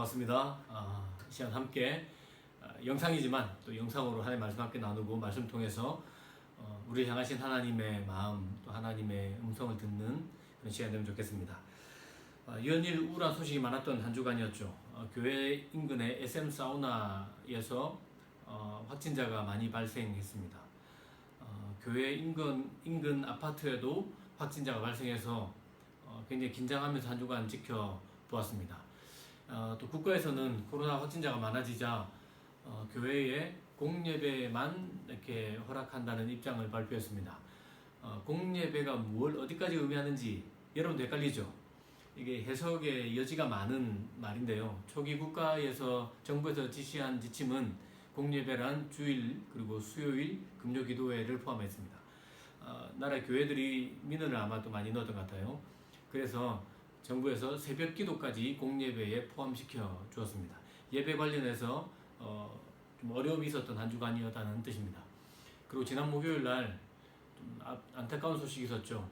반갑습니다. 이 시간 함께 영상이지만 또 영상으로 하나님의 말씀 함께 나누고 말씀 통해서 우리 향하신 하나님의 마음 또 하나님의 음성을 듣는 그런 시간 되면 좋겠습니다. 연일 우울한 소식이 많았던 한 주간이었죠. 교회 인근의 SM 사우나에서 확진자가 많이 발생했습니다. 교회 인근 아파트에도 확진자가 발생해서 굉장히 긴장하면서 한 주간 지켜보았습니다. 또 국가에서는 코로나 확진자가 많아지자 교회에 공예배만 이렇게 허락한다는 입장을 발표했습니다. 공예배가 뭘 어디까지 의미하는지 여러분도 헷갈리죠? 이게 해석의 여지가 많은 말인데요. 초기 국가에서 정부에서 지시한 지침은 공예배란 주일 그리고 수요일 금요기도회를 포함했습니다. 나라 교회들이 민원을 아마도 많이 넣었던 것 같아요. 그래서 정부에서 새벽 기도까지 공예배에 포함시켜 주었습니다. 예배 관련해서 좀 어려움이 있었던 한 주간이었다는 뜻입니다. 그리고 지난 목요일 날 좀 안타까운 소식이 있었죠.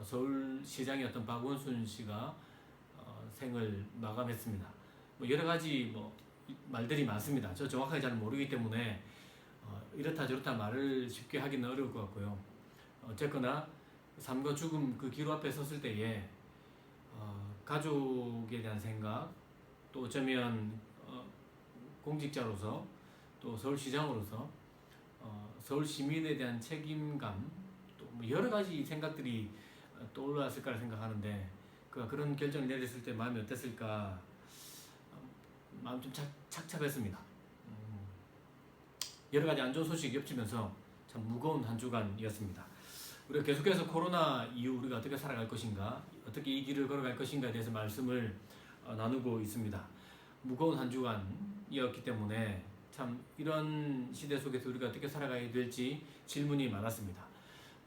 서울시장이었던 박원순 씨가 생을 마감했습니다. 여러 가지 말들이 많습니다. 저 정확하게 잘 모르기 때문에 이렇다 저렇다 말을 쉽게 하기는 어려울 것 같고요. 어쨌거나 삶과 죽음 그 기로 앞에 섰을 때에 가족에 대한 생각, 또 어쩌면 공직자로서 또 서울시장으로서 서울 시민에 대한 책임감, 또 여러 가지 생각들이 떠올랐을 거라 생각하는데 그런 결정을 내렸을 때 마음이 어땠을까? 마음 좀 착잡했습니다. 여러 가지 안 좋은 소식이 겹치면서 참 무거운 한 주간이었습니다. 우리가 계속해서 코로나 이후 우리가 어떻게 살아갈 것인가, 어떻게 이 길을 걸어갈 것인가에 대해서 말씀을 나누고 있습니다. 무거운 한 주간이었기 때문에 참 이런 시대 속에서 우리가 어떻게 살아가야 될지 질문이 많았습니다.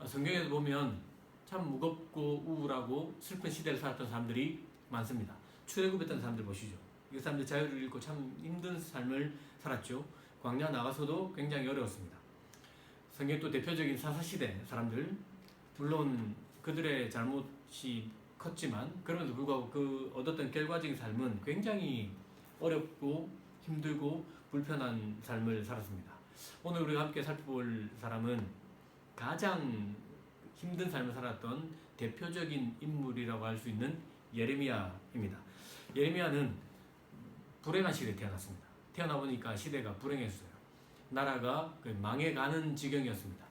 성경에서 보면 참 무겁고 우울하고 슬픈 시대를 살았던 사람들이 많습니다. 출애굽했던 사람들 보시죠. 이 사람들 자유를 잃고 참 힘든 삶을 살았죠. 광야 나가서도 굉장히 어려웠습니다. 성경 또 대표적인 사사시대 사람들, 물론 그들의 잘못이 컸지만 그럼에도 불구하고 그 얻었던 결과적인 삶은 굉장히 어렵고 힘들고 불편한 삶을 살았습니다. 오늘 우리가 함께 살펴볼 사람은 가장 힘든 삶을 살았던 대표적인 인물이라고 할 수 있는 예레미야입니다. 예레미야는 불행한 시대에 태어났습니다. 태어나 보니까 시대가 불행했어요. 나라가 망해가는 지경이었습니다.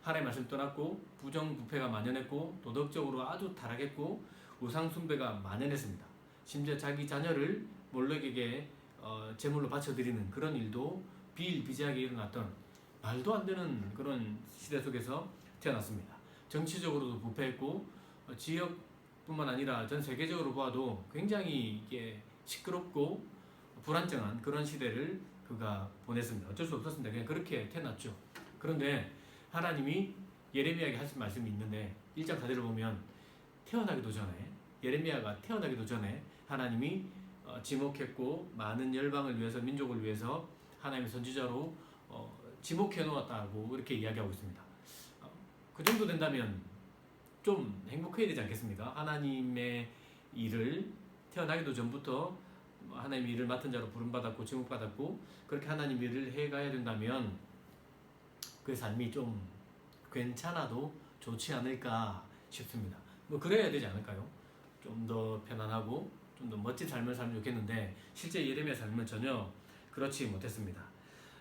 하나님의 말씀 떠났고 부정부패가 만연했고 도덕적으로 아주 타락했고 우상숭배가 만연했습니다. 심지어 자기 자녀를 몰렉에게 제물로 바쳐드리는 그런 일도 비일비재하게 일어났던 말도 안 되는 그런 시대 속에서 태어났습니다. 정치적으로도 부패했고 지역뿐만 아니라 전 세계적으로 보아도 굉장히 이게 시끄럽고 불안정한 그런 시대를 그가 보냈습니다. 어쩔 수 없었습니다. 그냥 그렇게 태어났죠. 그런데 하나님이 예레미야에게 하신 말씀이 있는데 1장 4절을 보면 태어나기도 전에 예레미야가 태어나기도 전에 하나님이 지목했고 많은 열방을 위해서 민족을 위해서 하나님의 선지자로 지목해 놓았다고 이렇게 이야기하고 있습니다. 그 정도 된다면 좀 행복해야 되지 않겠습니까? 하나님의 일을 태어나기도 전부터 하나님의 일을 맡은 자로 부름받았고 지목받았고 그렇게 하나님 일을 해가야 된다면 그 삶이 좀 괜찮아도 좋지 않을까 싶습니다. 그래야 되지 않을까요? 좀 더 편안하고 좀 더 멋진 삶을 살면 좋겠는데 실제 예레미야 삶은 전혀 그렇지 못했습니다.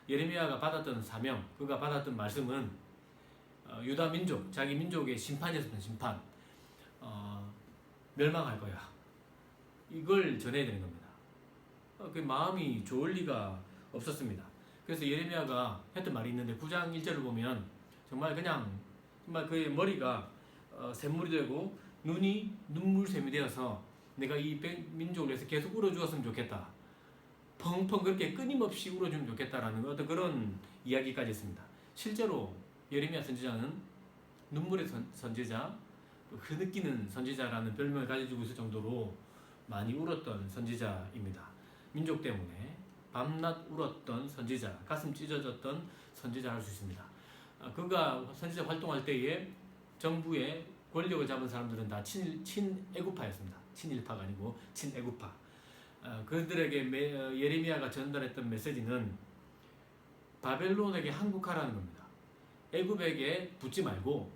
예레미야가 받았던 사명, 그가 받았던 말씀은 유다 민족, 자기 민족의 심판이었습니다. 심판. 멸망할 거야. 이걸 전해야 되는 겁니다. 그 마음이 좋을 리가 없었습니다. 그래서 예레미야가 했던 말이 있는데 9장 1절을 보면 정말 그의 머리가 샘물이 되고 눈이 눈물샘이 되어서 내가 이 민족을 위해서 계속 울어주었으면 좋겠다. 펑펑 그렇게 끊임없이 울어주면 좋겠다라는 어떤 그런 이야기까지 했습니다. 실제로 예레미야 선지자는 눈물의 선지자, 흐느끼는 선지자라는 별명을 가지고 있을 정도로 많이 울었던 선지자입니다. 민족 때문에 밤낮 울었던 선지자, 가슴 찢어졌던 선지자 할 수 있습니다. 그가 선지자 활동할 때에 정부의 권력을 잡은 사람들은 다 친애국파였습니다. 친일파가 아니고 친애국파. 그들에게 예레미야가 전달했던 메시지는 바벨론에게 항복하라는 겁니다. 애굽에게 붙지 말고,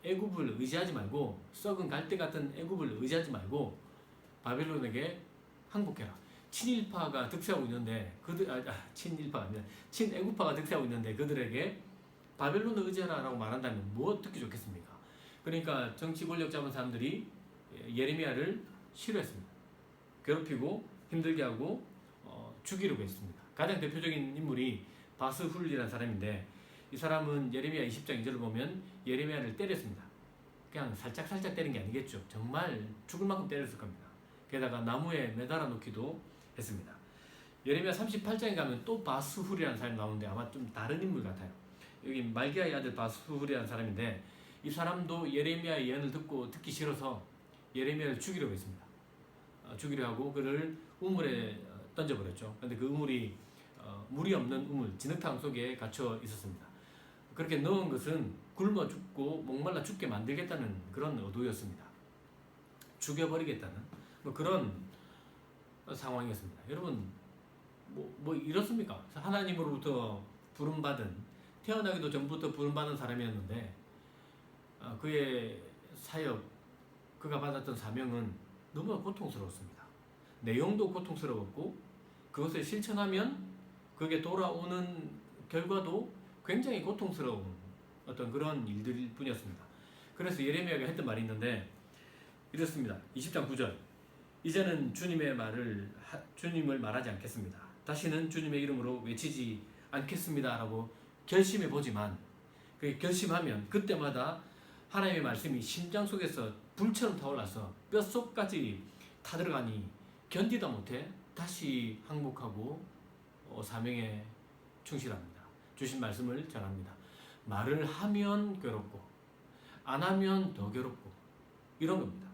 애굽을 의지하지 말고, 썩은 갈대 같은 애굽을 의지하지 말고 바벨론에게 항복해라. 친일파가 득세하고 있는데 친일파가 아니라 친애굽파가 득세하고 있는데 그들에게 바벨론을 의지하라라고 말한다면 뭐 듣기 좋겠습니까? 그러니까 정치 권력 잡은 사람들이 예레미야를 싫어했습니다. 괴롭히고 힘들게 하고 죽이려고 했습니다. 가장 대표적인 인물이 바스훌리라는 사람인데, 이 사람은 예레미야 20장 2절을 보면 예레미야를 때렸습니다. 그냥 살짝 때린 게 아니겠죠. 정말 죽을 만큼 때렸을 겁니다. 게다가 나무에 매달아 놓기도 했습니다. 예레미야 38장에 가면 또 바스훌이라는 사람이 나오는데 아마 좀 다른 인물 같아요. 여기 말기야의 아들 바스훌이라는 사람인데, 이 사람도 예레미야의 예언을 듣기 싫어서 예레미야를 죽이려고 했습니다. 죽이려 하고 그를 우물에 던져버렸죠. 그런데 그 우물이 물이 없는 우물, 진흙탕 속에 갇혀 있었습니다. 그렇게 넣은 것은 굶어 죽고 목말라 죽게 만들겠다는 그런 의도였습니다. 죽여버리겠다는 그런 상황이었습니다. 여러분, 뭐 이렇습니까? 하나님으로부터 부름받은, 태어나기도 전부터 부름받은 사람이었는데 그의 사역, 그가 받았던 사명은 너무 고통스러웠습니다. 내용도 고통스러웠고 그것을 실천하면 그게 돌아오는 결과도 굉장히 고통스러운 어떤 그런 일들일 뿐이었습니다. 그래서 예레미야가 했던 말이 있는데 이렇습니다. 20장 9절. 이제는 주님을 말하지 않겠습니다. 다시는 주님의 이름으로 외치지 않겠습니다 라고 결심해 보지만, 그 결심하면 그때마다 하나님의 말씀이 심장 속에서 불처럼 타올라서 뼛속까지 타들어가니 견디다 못해 다시 항복하고 사명에 충실합니다. 주신 말씀을 전합니다. 말을 하면 괴롭고 안 하면 더 괴롭고 이런 겁니다.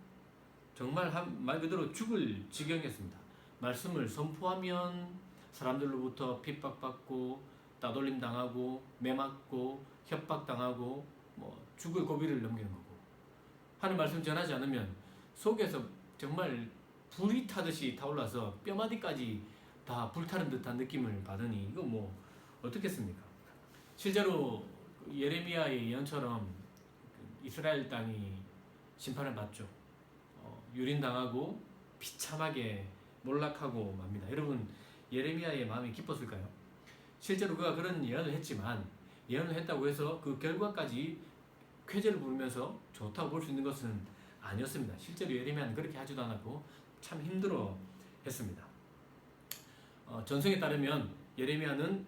정말 말 그대로 죽을 지경이었습니다. 말씀을 선포하면 사람들로부터 핍박받고 따돌림 당하고 매맞고 협박당하고 죽을 고비를 넘기는 거고, 하는 말씀 전하지 않으면 속에서 정말 불이 타듯이 타올라서 뼈마디까지 다 불타는 듯한 느낌을 받으니 이거 어떻겠습니까? 실제로 예레미야의 예언처럼 이스라엘 땅이 심판을 받죠. 유린당하고 비참하게 몰락하고 맙니다. 여러분, 예레미야의 마음이 기뻤을까요? 실제로 그가 그런 예언을 했지만, 예언을 했다고 해서 그 결과까지 쾌재를 부르면서 좋다고 볼 수 있는 것은 아니었습니다. 실제로 예레미야는 그렇게 하지도 않았고 참 힘들어 했습니다. 전성에 따르면 예레미야는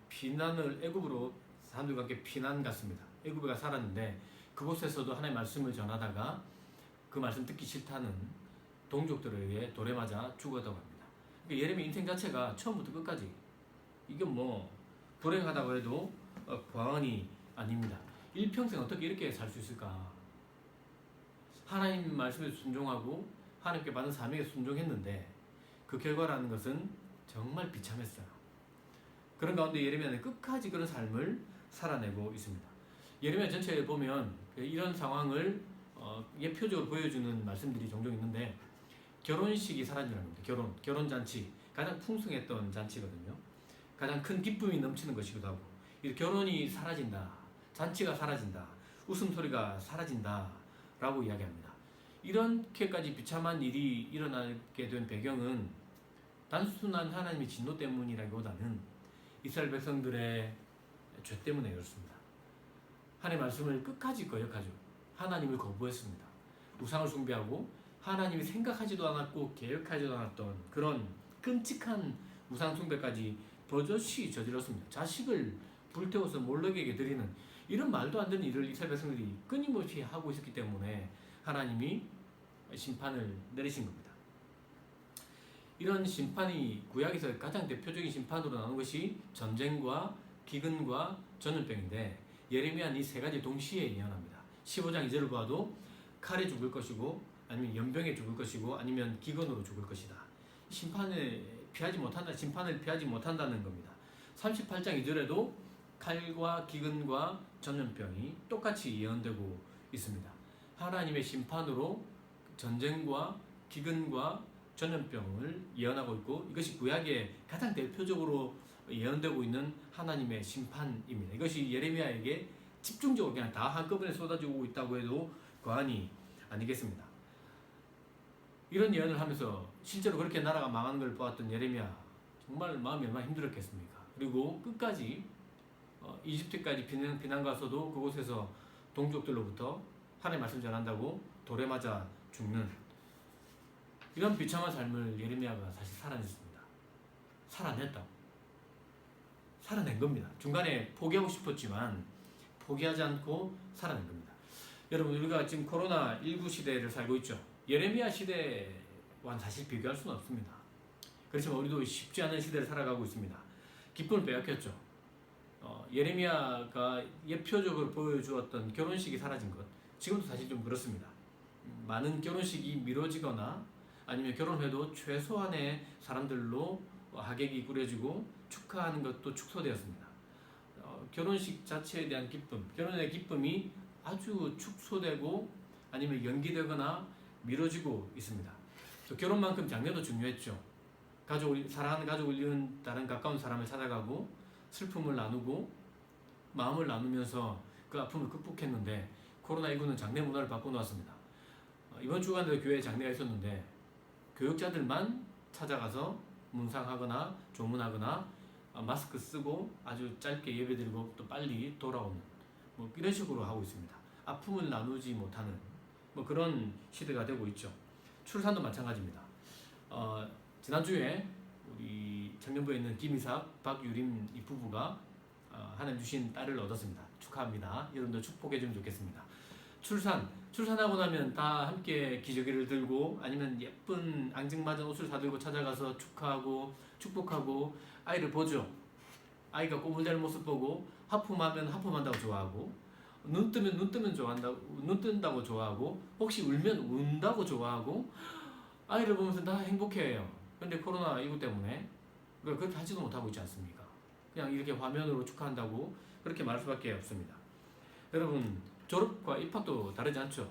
피난을 애굽으로 사람들과 함께 피난 갔습니다. 애굽에 살았는데 그곳에서도 하나님의 말씀을 전하다가 그 말씀 듣기 싫다는 동족들에게 돌에 맞아 죽었다고 합니다. 그러니까 예레미야 인생 자체가 처음부터 끝까지 이게 불행하다고 해도 과언이 아닙니다. 일평생 어떻게 이렇게 살 수 있을까? 하나님 말씀에 순종하고 하나님께 받은 사명에 순종했는데 그 결과라는 것은 정말 비참했어요. 그런 가운데 예레미야는 끝까지 그런 삶을 살아내고 있습니다. 예레미야 전체에 보면 이런 상황을 예표적으로 보여주는 말씀들이 종종 있는데, 결혼식이 사라지는 겁니다. 결혼잔치, 가장 풍성했던 잔치거든요. 가장 큰 기쁨이 넘치는 것이기도 하고, 결혼이 사라진다, 잔치가 사라진다, 웃음소리가 사라진다 라고 이야기합니다. 이렇게까지 비참한 일이 일어나게 된 배경은 단순한 하나님의 진노 때문이라기보다는 이스라엘 백성들의 죄 때문에 그렇습니다. 하나님의 말씀을 끝까지 거역하죠. 하나님을 거부했습니다. 우상을 숭배하고 하나님이 생각하지도 않았고 계획하지도 않았던 그런 끔찍한 우상 숭배까지 버젓이 저질렀습니다. 자식을 불태워서 몰락에게 드리는 이런 말도 안 되는 일을 이스라엘 백성들이 끊임없이 하고 있었기 때문에 하나님이 심판을 내리신 겁니다. 이런 심판이 구약에서 가장 대표적인 심판으로 나오는 것이 전쟁과 기근과 전염병인데, 예레미야는 이 세 가지 동시에 예언합니다. 15장 2절을 봐도 칼에 죽을 것이고, 아니면 연병에 죽을 것이고, 아니면 기근으로 죽을 것이다. 심판을 피하지 못한다는 겁니다. 38장 2절에도 칼과 기근과 전염병이 똑같이 예언되고 있습니다. 하나님의 심판으로 전쟁과 기근과 전염병을 예언하고 있고 이것이 구약에 가장 대표적으로 예언되고 있는 하나님의 심판입니다. 이것이 예레미야에게 집중적으로 그냥 다 한꺼번에 쏟아지고 있다고 해도 과언이 아니겠습니다. 이런 예언을 하면서 실제로 그렇게 나라가 망하는 걸 보았던 예레미야, 정말 마음이 얼마나 힘들었겠습니까? 그리고 끝까지 이집트까지 피난 가서도 그곳에서 동족들로부터 하나님의 말씀 전한다고 돌에 맞아 죽는 이런 비참한 삶을 예레미야가 사실 살아냈습니다. 살아냈다고. 살아낸 겁니다. 중간에 포기하고 싶었지만 포기하지 않고 살아낸 겁니다. 여러분, 우리가 지금 코로나19 시대를 살고 있죠. 예레미야 시대와는 사실 비교할 수는 없습니다. 그렇지만 우리도 쉽지 않은 시대를 살아가고 있습니다. 기쁨을 빼앗겼죠. 예레미야가 예표적으로 보여주었던 결혼식이 사라진 것, 지금도 사실 좀 그렇습니다. 많은 결혼식이 미뤄지거나 아니면 결혼해도 최소한의 사람들로 하객이 꾸려지고 축하하는 것도 축소되었습니다. 결혼식 자체에 대한 기쁨, 결혼의 기쁨이 아주 축소되고 아니면 연기되거나 미뤄지고 있습니다. 결혼만큼 장례도 중요했죠. 사랑하는 가족을 이룬 다른 가까운 사람을 찾아가고 슬픔을 나누고 마음을 나누면서 그 아픔을 극복했는데 코로나19는 장례 문화를 바꿔놓았습니다. 이번 주간에도 교회에 장례가 있었는데 교육자들만 찾아가서 문상하거나 조문하거나 마스크 쓰고 아주 짧게 예배드리고 또 빨리 돌아오는 이런 식으로 하고 있습니다. 아픔을 나누지 못하는 그런 시대가 되고 있죠. 출산도 마찬가지입니다. 지난주에 우리 청년부에 있는 김이삭, 박유림 이 부부가 하나님 주신 딸을 얻었습니다. 축하합니다. 여러분도 축복해주면 좋겠습니다. 출산하고 나면 다 함께 기저귀를 들고 아니면 예쁜 앙증맞은 옷을 사들고 찾아가서 축하하고 축복하고 아이를 보죠. 아이가 꼬물대는 모습 보고 하품하면 하품한다고 좋아하고 눈 뜨면 좋아한다고, 눈 뜬다고 좋아하고 혹시 울면 운다고 좋아하고 아이를 보면서 다 행복해해요. 근데 코로나19 때문에 그렇게 하지도 못하고 있지 않습니까? 그냥 이렇게 화면으로 축하한다고 그렇게 말할 수밖에 없습니다. 여러분, 졸업과 입학도 다르지 않죠?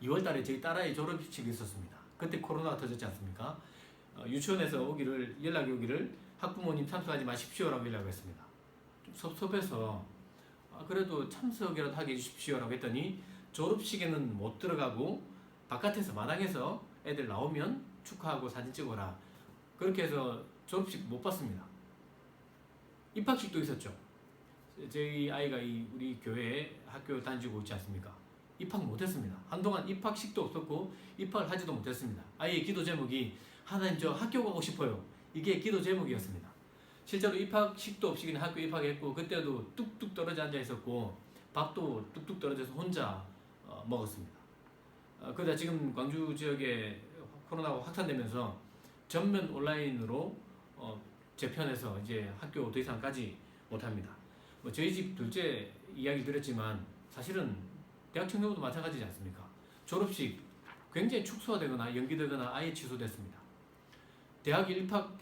2월 달에 저희 딸아이 졸업식이 있었습니다. 그때 코로나가 터졌지 않습니까? 유치원에서 연락이 오기를 학부모님 참석하지 마십시오라고 연락을 했습니다. 좀 섭섭해서 그래도 참석이라도 하게 해주십시오라고 했더니 졸업식에는 못 들어가고 바깥에서 마당에서 애들 나오면 축하하고 사진 찍어라. 그렇게 해서 졸업식 못 봤습니다. 입학식도 있었죠. 저희 아이가 우리 교회에 학교 다니고 있지 않습니까? 입학 못했습니다. 한동안 입학식도 없었고 입학을 하지도 못했습니다. 아이의 기도 제목이 하나님 저 학교 가고 싶어요. 이게 기도 제목이었습니다. 실제로 입학식도 없이 그냥 학교 입학했고 그때도 뚝뚝 떨어져 앉아 있었고 밥도 뚝뚝 떨어져서 혼자 먹었습니다. 그러다 지금 광주 지역에 코로나가 확산되면서 전면 온라인으로 재편해서 이제 학교 더 이상 가지 못합니다. 저희 집 둘째 이야기 드렸지만 사실은 대학 청년부도 마찬가지지 않습니까? 졸업식 굉장히 축소되거나 연기되거나 아예 취소됐습니다. 대학 입학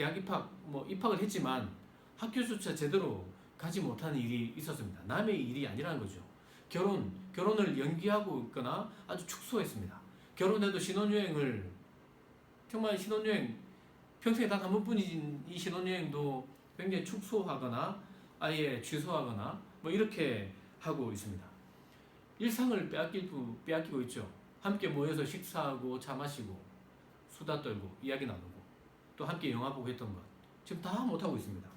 입학을 했지만 학교조차 제대로 가지 못하는 일이 있었습니다. 남의 일이 아니라는 거죠. 결혼을 연기하고 있거나 아주 축소했습니다. 결혼해도 정말 신혼여행 평생에 단 한 번뿐인 이 신혼여행도 굉장히 축소하거나 아예 취소하거나 이렇게 하고 있습니다. 일상을 빼앗기고 있죠. 함께 모여서 식사하고 차 마시고 수다 떨고 이야기 나누고 또 함께 영화 보고 했던 것 지금 다 못하고 있습니다.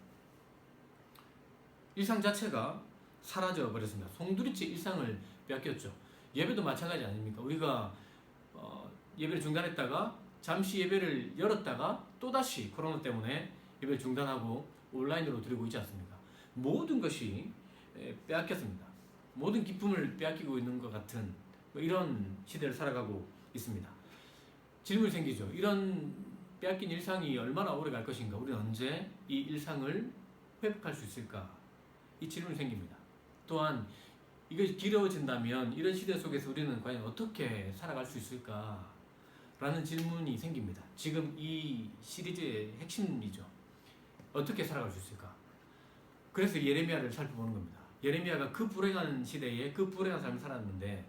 일상 자체가 사라져 버렸습니다. 송두리째 일상을 빼앗겼죠. 예배도 마찬가지 아닙니까? 우리가 예배를 중단했다가 잠시 예배를 열었다가 또다시 코로나 때문에 예배를 중단하고 온라인으로 드리고 있지 않습니까? 모든 것이 빼앗겼습니다. 모든 기쁨을 빼앗기고 있는 것 같은 이런 시대를 살아가고 있습니다. 질문이 생기죠. 이런 빼앗긴 일상이 얼마나 오래 갈 것인가? 우리는 언제 이 일상을 회복할 수 있을까? 이 질문이 생깁니다. 또한 이것이 길어진다면 이런 시대 속에서 우리는 과연 어떻게 살아갈 수 있을까? 라는 질문이 생깁니다. 지금 이 시리즈의 핵심이죠. 어떻게 살아갈 수 있을까? 그래서 예레미야를 살펴보는 겁니다. 예레미야가 그 불행한 시대에 그 불행한 삶을 살았는데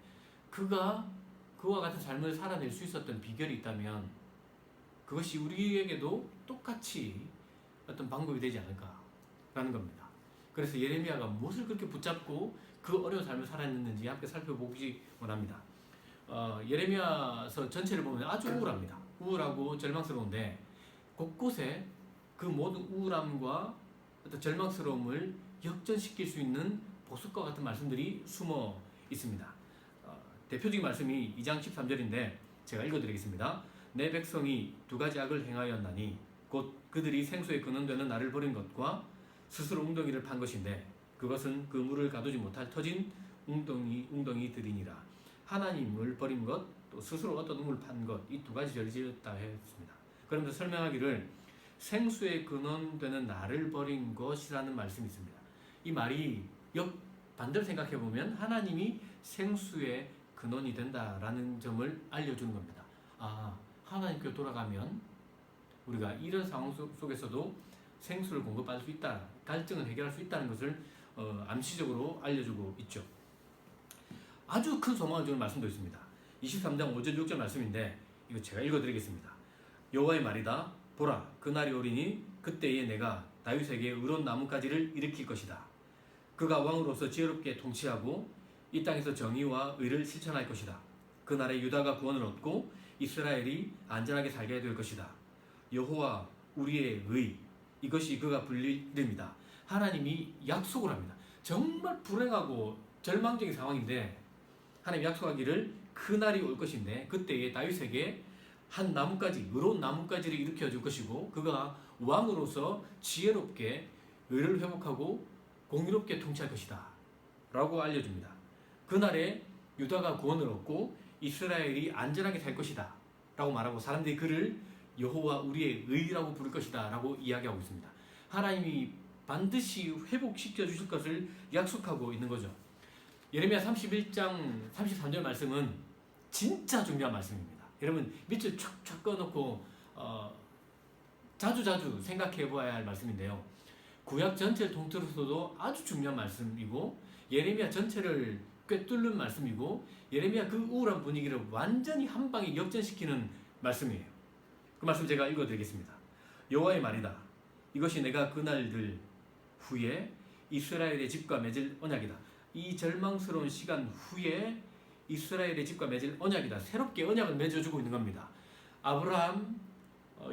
그와 같은 삶을 살아낼 수 있었던 비결이 있다면 그것이 우리에게도 똑같이 어떤 방법이 되지 않을까라는 겁니다. 그래서 예레미야가 무엇을 그렇게 붙잡고 그 어려운 삶을 살았는지 함께 살펴보기 원합니다. 예레미야서 전체를 보면 아주 우울합니다. 우울하고 절망스러운데 곳곳에 그 모든 우울함과 어떤 절망스러움을 역전시킬 수 있는 보석과 같은 말씀들이 숨어 있습니다. 대표적인 말씀이 2장 13절인데 제가 읽어드리겠습니다. 내 백성이 두 가지 악을 행하였나니 곧 그들이 생수에 근원되는 나를 버린 것과 스스로 웅덩이를 판 것인데 그것은 그 물을 가두지 못할 터진 웅덩이들이니라. 하나님을 버린 것, 또 스스로 어떤 우물을 판 것, 이 두 가지 죄를 지었다 했습니다. 그러면서 설명하기를 생수에 근원되는 나를 버린 것이라는 말씀이 있습니다. 이 말이 반대로 생각해보면 하나님이 생수의 근원이 된다라는 점을 알려주는 겁니다. 하나님께 돌아가면 우리가 이런 상황 속에서도 생수를 공급할 수 있다, 갈증을 해결할 수 있다는 것을 암시적으로 알려주고 있죠. 아주 큰 소망을 주는 말씀도 있습니다. 23장 5절 6절 말씀인데 이거 제가 읽어드리겠습니다. 여호와의 말이다. 보라, 그날이 오리니 그때에 내가 다윗에게 의로운 나뭇가지를 일으킬 것이다. 그가 왕으로서 지혜롭게 통치하고 이 땅에서 정의와 의를 실천할 것이다. 그날에 유다가 구원을 얻고 이스라엘이 안전하게 살게 될 것이다. 여호와 우리의 의, 이것이 그가 불릴 이름이다. 하나님이 약속을 합니다. 정말 불행하고 절망적인 상황인데 하나님 약속하기를 그날이 올 것인데 그때에 다윗에게 한 나뭇가지, 의로운 나뭇가지를 일으켜 줄 것이고 그가 왕으로서 지혜롭게 의를 회복하고 공의롭게 통치할 것이다 라고 알려줍니다. 그날에 유다가 구원을 얻고 이스라엘이 안전하게 살 것이다 라고 말하고 사람들이 그를 여호와 우리의 의라고 부를 것이다 라고 이야기하고 있습니다. 하나님이 반드시 회복시켜 주실 것을 약속하고 있는 거죠. 예레미야 31장 33절 말씀은 진짜 중요한 말씀입니다. 여러분 밑줄 촥촥 꺼놓고 자주 생각해 보아야 할 말씀인데요. 구약 전체를 통틀어서도 아주 중요한 말씀이고 예레미야 전체를 꿰뚫는 말씀이고 예레미야 그 우울한 분위기를 완전히 한 방에 역전시키는 말씀이에요. 그 말씀 제가 읽어드리겠습니다. 여호와의 말이다. 이것이 내가 그날들 후에 이스라엘의 집과 맺을 언약이다. 이 절망스러운 시간 후에 이스라엘의 집과 맺을 언약이다. 새롭게 언약을 맺어주고 있는 겁니다. 아브라함,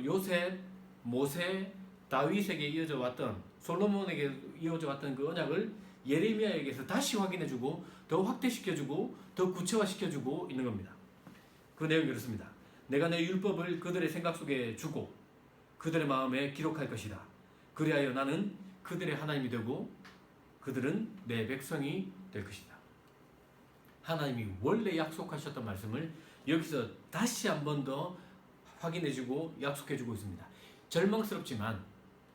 요셉, 모세, 다윗에게 이어져 왔던 솔로몬에게 이어져 왔던 그 언약을 예레미야에게서 다시 확인해주고 더 확대시켜주고 더 구체화시켜주고 있는 겁니다. 그 내용이 그렇습니다. 내가 내 율법을 그들의 생각 속에 주고 그들의 마음에 기록할 것이다. 그리하여 나는 그들의 하나님이 되고 그들은 내 백성이 될 것이다. 하나님이 원래 약속하셨던 말씀을 여기서 다시 한 번 더 확인해주고 약속해주고 있습니다. 절망스럽지만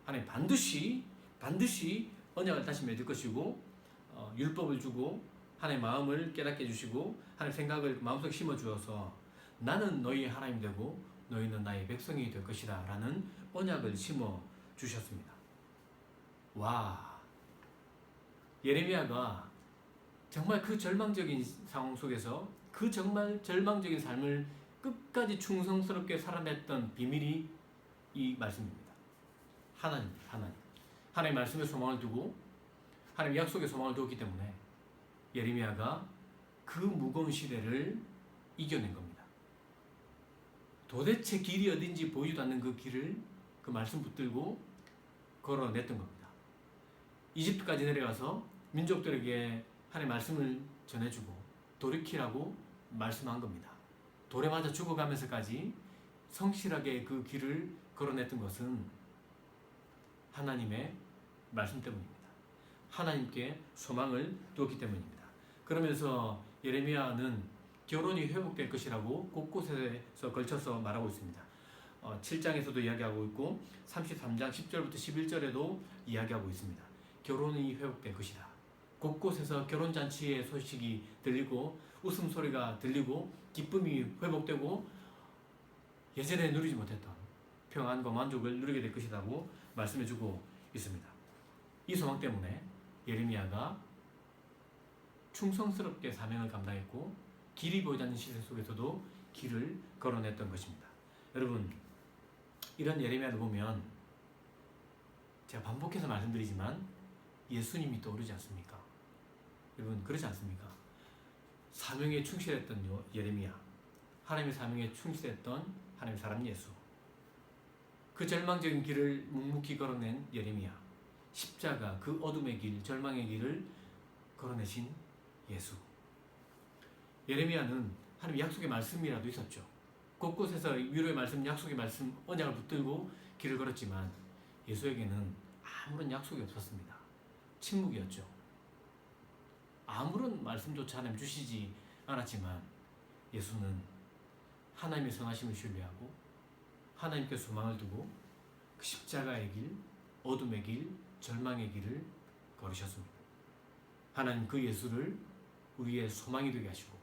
하나님 반드시 언약을 다시 맺을 것이고 율법을 주고 하나님 마음을 깨닫게 해주시고 하나님 생각을 마음속에 심어주어서 나는 너희의 하나님 되고 너희는 나의 백성이 될 것이다 라는 언약을 심어주셨습니다. 와, 예레미야가 정말 그 절망적인 상황 속에서 그 정말 절망적인 삶을 끝까지 충성스럽게 살아냈던 비밀이 이 말씀입니다. 하나님 말씀에 소망을 두고 하나님 약속에 소망을 두었기 때문에 예레미야가 그 무거운 시대를 이겨낸 겁니다. 도대체 길이 어딘지 보이지도 않는 그 길을 그 말씀 붙들고 걸어냈던 겁니다. 이집트까지 내려가서 민족들에게 하나님 말씀을 전해주고 돌이키라고 말씀한 겁니다. 돌에 맞아 죽어가면서까지 성실하게 그 길을 걸어냈던 것은 하나님의 말씀 때문입니다. 하나님께 소망을 두었기 때문입니다. 그러면서 예레미야는 결혼이 회복될 것이라고 곳곳에서 걸쳐서 말하고 있습니다. 7장에서도 이야기하고 있고 33장 10절부터 11절에도 이야기하고 있습니다. 결혼이 회복될 것이다. 곳곳에서 결혼잔치의 소식이 들리고 웃음소리가 들리고 기쁨이 회복되고 예전에 누리지 못했던 평안과 만족을 누리게 될 것이라고 말씀해주고 있습니다. 이 소망 때문에 예레미야가 충성스럽게 사명을 감당했고 길이 보이지 않는 시대 속에서도 길을 걸어냈던 것입니다. 여러분, 이런 예레미야를 보면 제가 반복해서 말씀드리지만 예수님이 떠오르지 않습니까? 여러분 그렇지 않습니까? 사명에 충실했던 예레미야, 하나님의 사명에 충실했던 하나님의 사람 예수, 그 절망적인 길을 묵묵히 걸어낸 예레미야, 십자가 그 어둠의 길, 절망의 길을 걸어내신 예수. 예레미야는 하나님 약속의 말씀이라도 있었죠. 곳곳에서 위로의 말씀, 약속의 말씀, 언약을 붙들고 길을 걸었지만 예수에게는 아무런 약속이 없었습니다. 침묵이었죠. 아무런 말씀조차 하나님 주시지 않았지만 예수는 하나님의 선하심을 신뢰하고 하나님께 소망을 두고 그 십자가의 길, 어둠의 길, 절망의 길을 걸으셨습니다. 하나님 그 예수를 우리의 소망이 되게 하시고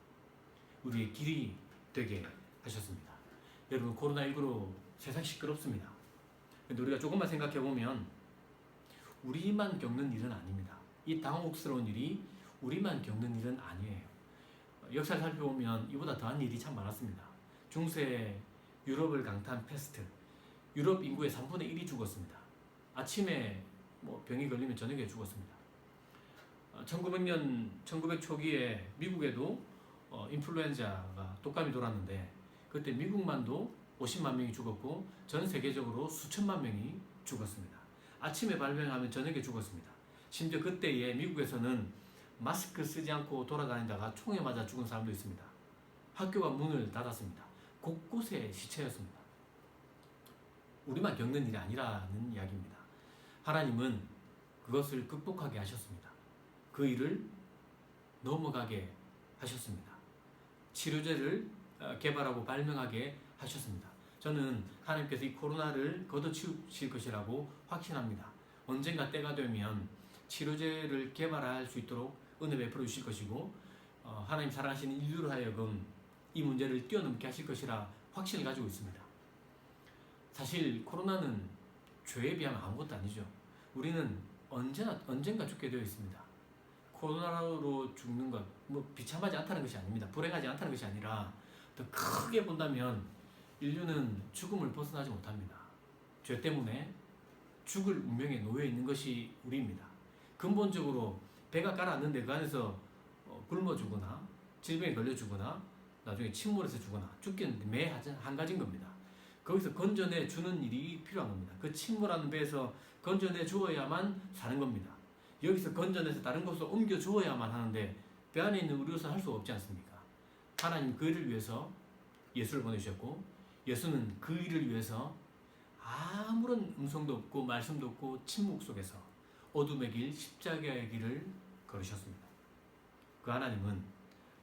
우리의 길이 되게 하셨습니다. 여러분 코로나19로 세상이 시끄럽습니다. 그런데 우리가 조금만 생각해 보면 우리만 겪는 일은 아닙니다. 이 당혹스러운 일이 우리만 겪는 일은 아니에요. 역사를 살펴보면 이보다 더한 일이 참 많았습니다. 중세 유럽을 강타한 패스트, 유럽 인구의 3분의 1이 죽었습니다. 아침에 병이 걸리면 저녁에 죽었습니다. 1900 초기에 미국에도 인플루엔자가 독감이 돌았는데 그때 미국만도 50만 명이 죽었고 전 세계적으로 수천만 명이 죽었습니다. 아침에 발병하면 저녁에 죽었습니다. 심지어 그때에 미국에서는 마스크 쓰지 않고 돌아다니다가 총에 맞아 죽은 사람도 있습니다. 학교가 문을 닫았습니다. 곳곳에 시체였습니다. 우리만 겪는 일이 아니라는 이야기입니다. 하나님은 그것을 극복하게 하셨습니다. 그 일을 넘어가게 하셨습니다. 치료제를 개발하고 발명하게 하셨습니다. 저는 하나님께서 이 코로나를 걷어치우실 것이라고 확신합니다. 언젠가 때가 되면 치료제를 개발할 수 있도록 은혜 베풀어 주실 것이고 하나님 사랑하시는 인류로 하여금 이 문제를 뛰어넘게 하실 것이라 확신을 가지고 있습니다. 사실 코로나는 죄에 비하면 아무것도 아니죠. 우리는 언젠가 죽게 되어 있습니다. 코로나로 죽는 것, 비참하지 않다는 것이 아닙니다. 불행하지 않다는 것이 아니라 더 크게 본다면 인류는 죽음을 벗어나지 못합니다. 죄 때문에 죽을 운명에 놓여 있는 것이 우리입니다. 근본적으로 배가 가라앉는데 그 안에서 굶어 죽거나 질병에 걸려 죽거나 나중에 침몰해서 죽거나 죽기는 매 한 가지인 겁니다. 거기서 건져내 주는 일이 필요한 겁니다. 그 침몰하는 배에서 건져내 주어야만 사는 겁니다. 여기서 건져내서 다른 곳으로 옮겨 주어야만 하는데 배 안에 있는 우리로서 할 수 없지 않습니까? 하나님 그 일을 위해서 예수를 보내주셨고 예수는 그 일을 위해서 아무런 음성도 없고 말씀도 없고 침묵 속에서 어둠의 길, 십자가의 길을 걸으셨습니다. 그 하나님은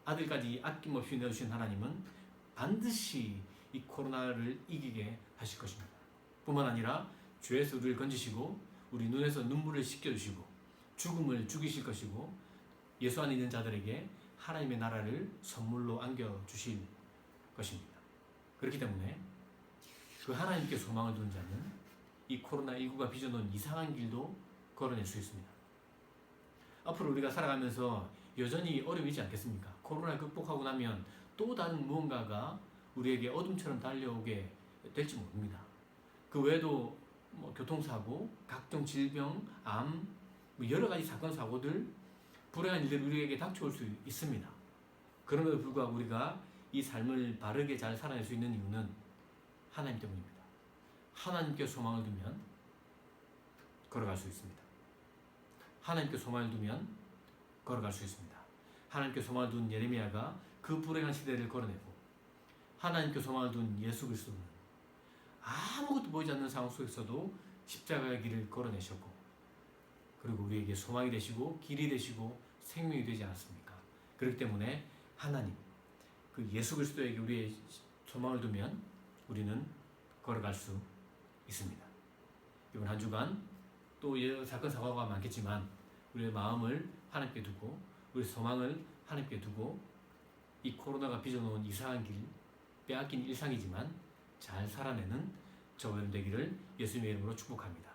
아들까지 아낌없이 내어주신 하나님은 반드시 이 코로나를 이기게 하실 것입니다. 뿐만 아니라 죄에서 우리를 건지시고 우리 눈에서 눈물을 씻겨주시고 죽음을 죽이실 것이고 예수 안에 있는 자들에게 하나님의 나라를 선물로 안겨주실 것입니다. 그렇기 때문에 그 하나님께 소망을 두는 자는 이 코로나19가 빚어놓은 이상한 길도 걸어낼 수 있습니다. 앞으로 우리가 살아가면서 여전히 어려움이 있지 않겠습니까? 코로나를 극복하고 나면 또 다른 무언가가 우리에게 어둠처럼 달려오게 될지 모릅니다. 그 외에도 교통사고, 각종 질병, 암, 여러 가지 사건, 사고들, 불행한 일들이 우리에게 닥쳐올 수 있습니다. 그럼에도 불구하고 우리가 이 삶을 바르게 잘 살아낼 수 있는 이유는 하나님 때문입니다. 하나님께 소망을 두면 걸어갈 수 있습니다. 하나님께 소망을 두면 걸어갈 수 있습니다. 하나님께 소망을 둔 예레미야가 그 불행한 시대를 걸어내고 하나님께 소망을 둔 예수 그리스도는 아무것도 보이지 않는 상황 속에서도 십자가의 길을 걸어내셨고 그리고 우리에게 소망이 되시고 길이 되시고 생명이 되지 않았습니까? 그렇기 때문에 하나님 그 예수 그리스도에게 우리의 소망을 두면 우리는 걸어갈 수 있습니다. 이번 한 주간 또 사건 사고가 많겠지만 우리의 마음을 하나님께 두고 우리 소망을 하나님께 두고 이 코로나가 빚어놓은 이상한 길, 빼앗긴 일상이지만 잘 살아내는 저와 여러분 되기를 예수님의 이름으로 축복합니다.